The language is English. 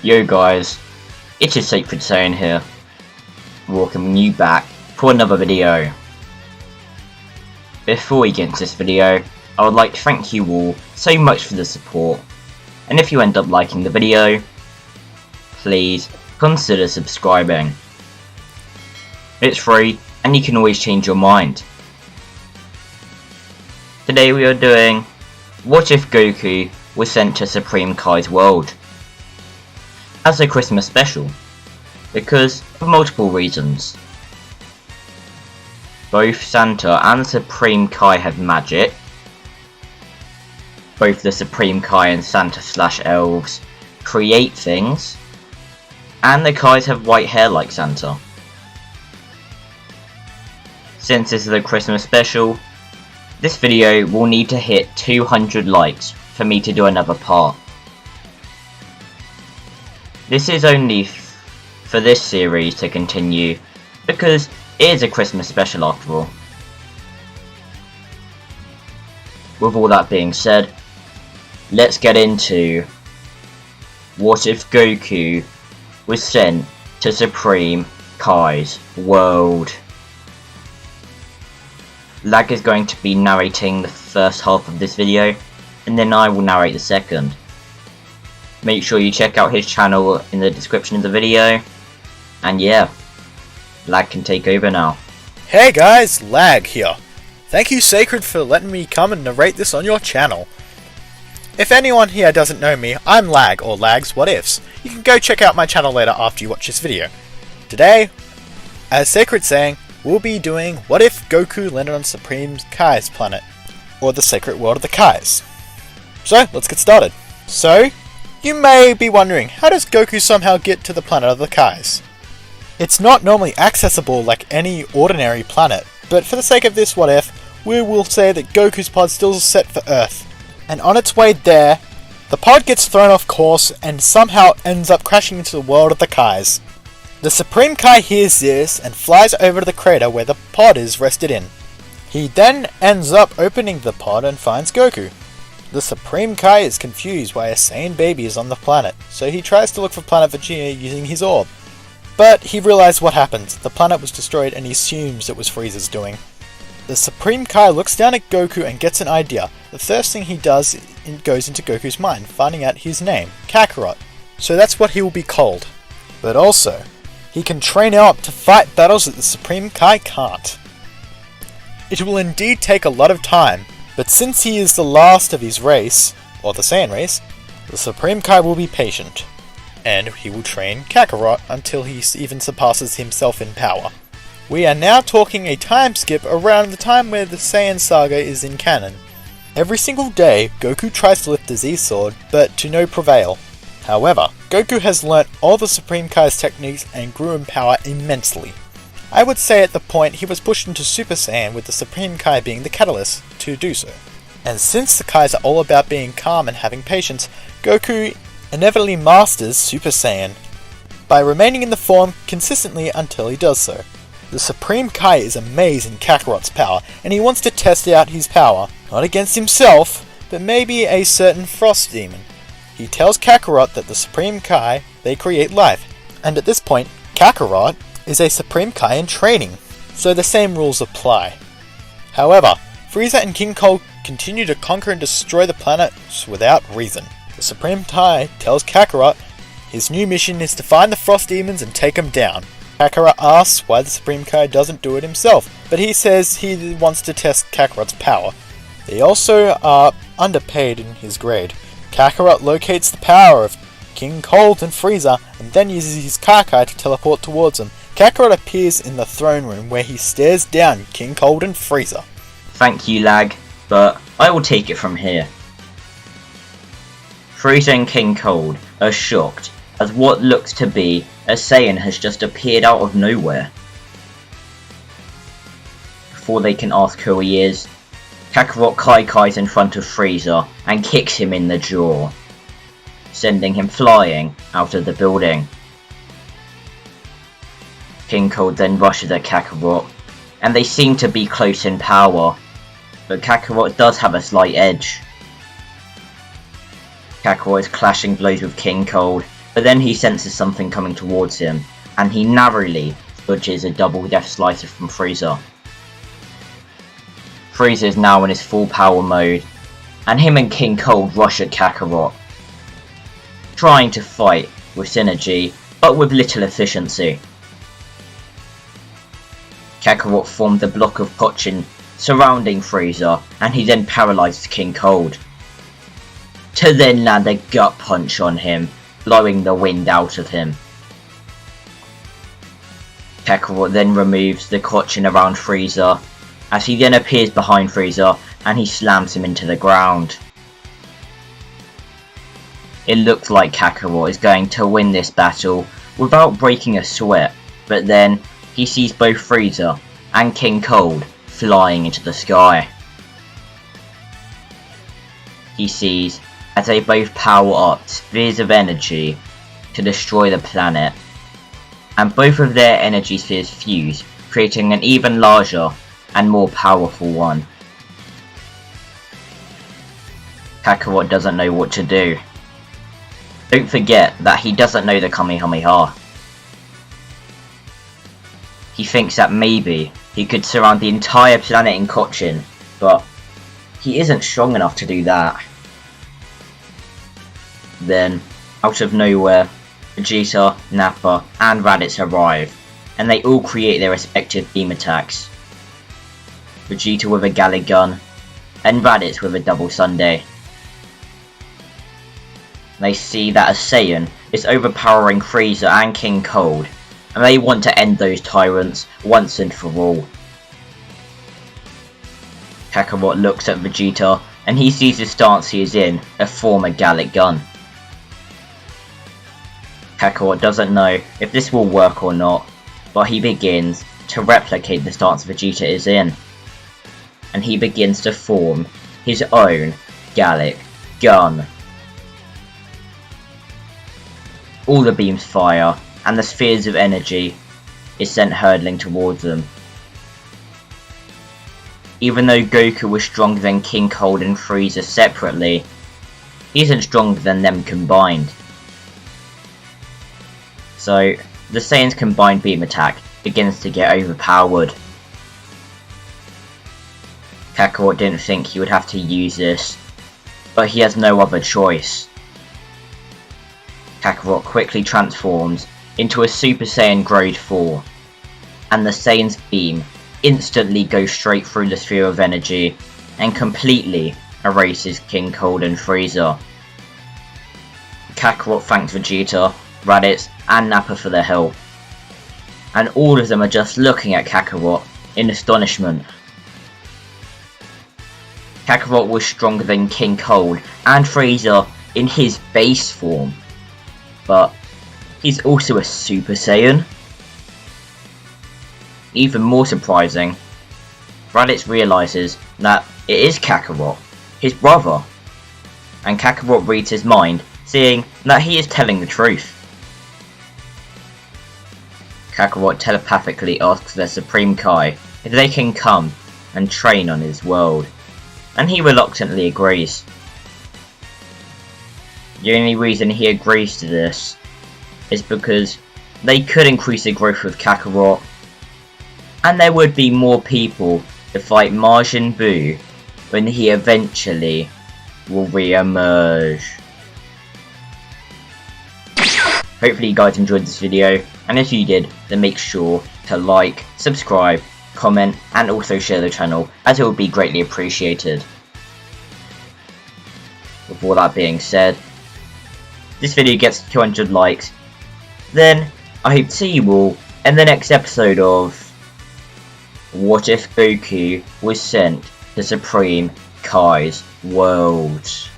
Yo guys, it is FighterZ here, welcoming you back for another video. Before we get into this video, I would like to thank you all so much for the support, and if you end up liking the video, please consider subscribing. It's free and you can always change your mind. Today we are doing What If Goku was sent to Supreme Kai's world as a Christmas special, because of multiple reasons. Both Santa and Supreme Kai have magic. Both the Supreme Kai and Santa/elves create things, and the Kais have white hair like Santa. Since this is a Christmas special, this video will need to hit 200 likes for me to do another part. This is only for this series to continue, because it is a Christmas special after all. With all that being said, let's get into What If Goku was sent to Supreme Kai's world. Lag is going to be narrating the first half of this video, and then I will narrate the second. Make sure you check out his channel in the description of the video, and yeah, Lag can take over now. Hey guys, Lag here. Thank you Sacred for letting me come and narrate this on your channel. If anyone here doesn't know me, I'm Lag, or Lag's What Ifs. You can go check out my channel later after you watch this video. Today, as Sacred's saying, we'll be doing What If Goku landed on Supreme Kai's planet, or the sacred world of the Kais. So, let's get started. So, you may be wondering, how does Goku somehow get to the planet of the Kais? It's not normally accessible like any ordinary planet, but for the sake of this what if, we will say that Goku's pod still is set for Earth. And on its way there, the pod gets thrown off course and somehow ends up crashing into the world of the Kais. The Supreme Kai hears this and flies over to the crater where the pod is rested in. He then ends up opening the pod and finds Goku. The Supreme Kai is confused why a Saiyan baby is on the planet, so he tries to look for planet Vegeta using his orb. But he realized what happened. The planet was destroyed and he assumes it was Frieza's doing. The Supreme Kai looks down at Goku and gets an idea. The first thing he does goes into Goku's mind, finding out his name, Kakarot. So that's what he will be called. But also, he can train up to fight battles that the Supreme Kai can't. It will indeed take a lot of time, but since he is the last of his race, or the Saiyan race, the Supreme Kai will be patient, and he will train Kakarot until he even surpasses himself in power. We are now talking a time skip around the time where the Saiyan saga is in canon. Every single day, Goku tries to lift the Z-Sword, but to no prevail. However, Goku has learnt all the Supreme Kai's techniques and grew in power immensely. I would say at the point he was pushed into Super Saiyan, with the Supreme Kai being the catalyst to do so. And since the Kais are all about being calm and having patience, Goku inevitably masters Super Saiyan by remaining in the form consistently until he does so. The Supreme Kai is amazed in Kakarot's power, and he wants to test out his power, not against himself, but maybe a certain Frost Demon. He tells Kakarot that the Supreme Kai, they create life, and at this point, Kakarot is a Supreme Kai in training, so the same rules apply. However, Frieza and King Cold continue to conquer and destroy the planets without reason. The Supreme Kai tells Kakarot his new mission is to find the Frost Demons and take them down. Kakarot asks why the Supreme Kai doesn't do it himself, but he says he wants to test Kakarot's power. They also are underpaid in his grade. Kakarot locates the power of King Cold and Frieza, and then uses his Kakai to teleport towards them. Kakarot appears in the throne room where he stares down King Cold and Frieza. Thank you Lag, but I will take it from here. Frieza and King Cold are shocked as what looks to be a Saiyan has just appeared out of nowhere. Before they can ask who he is, Kakarot Kai's in front of Frieza and kicks him in the jaw, sending him flying out of the building. King Cold then rushes at Kakarot, and they seem to be close in power, but Kakarot does have a slight edge. Kakarot is clashing blows with King Cold, but then he senses something coming towards him, and he narrowly dodges a double death slicer from Frieza. Frieza is now in his full power mode, and him and King Cold rush at Kakarot, trying to fight with synergy, but with little efficiency. Kakarot formed a block of Cochin surrounding Frieza, and he then paralyzed King Cold, to then land a gut punch on him, blowing the wind out of him. Kakarot then removes the Cochin around Frieza, as he then appears behind Frieza and he slams him into the ground. It looks like Kakarot is going to win this battle without breaking a sweat, but then he sees both Frieza and King Cold flying into the sky. He sees as they both power up spheres of energy to destroy the planet, and both of their energy spheres fuse, creating an even larger and more powerful one. Kakarot doesn't know what to do. Don't forget that he doesn't know the Kamehameha. He thinks that maybe he could surround the entire planet in Cochin, but he isn't strong enough to do that. Then, out of nowhere, Vegeta, Nappa, and Raditz arrive, and they all create their respective beam attacks. Vegeta with a Gallic Gun, and Raditz with a double Sundae. They see that a Saiyan is overpowering Frieza and King Cold, and they want to end those tyrants once and for all. Kakarot looks at Vegeta, and he sees the stance he is in, a former Gallic Gun. Kakarot doesn't know if this will work or not, but he begins to replicate the stance Vegeta is in, and he begins to form his own Gallic Gun. All the beams fire, and the spheres of energy is sent hurtling towards them. Even though Goku was stronger than King Cold and Frieza separately, he isn't stronger than them combined. So, the Saiyan's combined beam attack begins to get overpowered. Kakarot didn't think he would have to use this, but he has no other choice. Kakarot quickly transforms into a Super Saiyan Grade 4, and the Saiyan's beam instantly goes straight through the sphere of energy and completely erases King Cold and Frieza. Kakarot thanks Vegeta, Raditz, and Nappa for their help, and all of them are just looking at Kakarot in astonishment. Kakarot was stronger than King Cold and Frieza in his base form, but he's also a Super Saiyan. Even more surprising, Raditz realises that it is Kakarot, his brother, and Kakarot reads his mind, seeing that he is telling the truth. Kakarot telepathically asks their Supreme Kai if they can come and train on his world, and he reluctantly agrees. The only reason he agrees to this is because they could increase the growth of Kakarot, and there would be more people to fight Majin Buu when he eventually will re-emerge. Hopefully you guys enjoyed this video, and if you did, then make sure to like, subscribe, comment, and also share the channel, as it would be greatly appreciated. With all that being said, this video gets 200 likes, then I hope to see you all in the next episode of What If Goku Was Sent to Supreme Kai's World.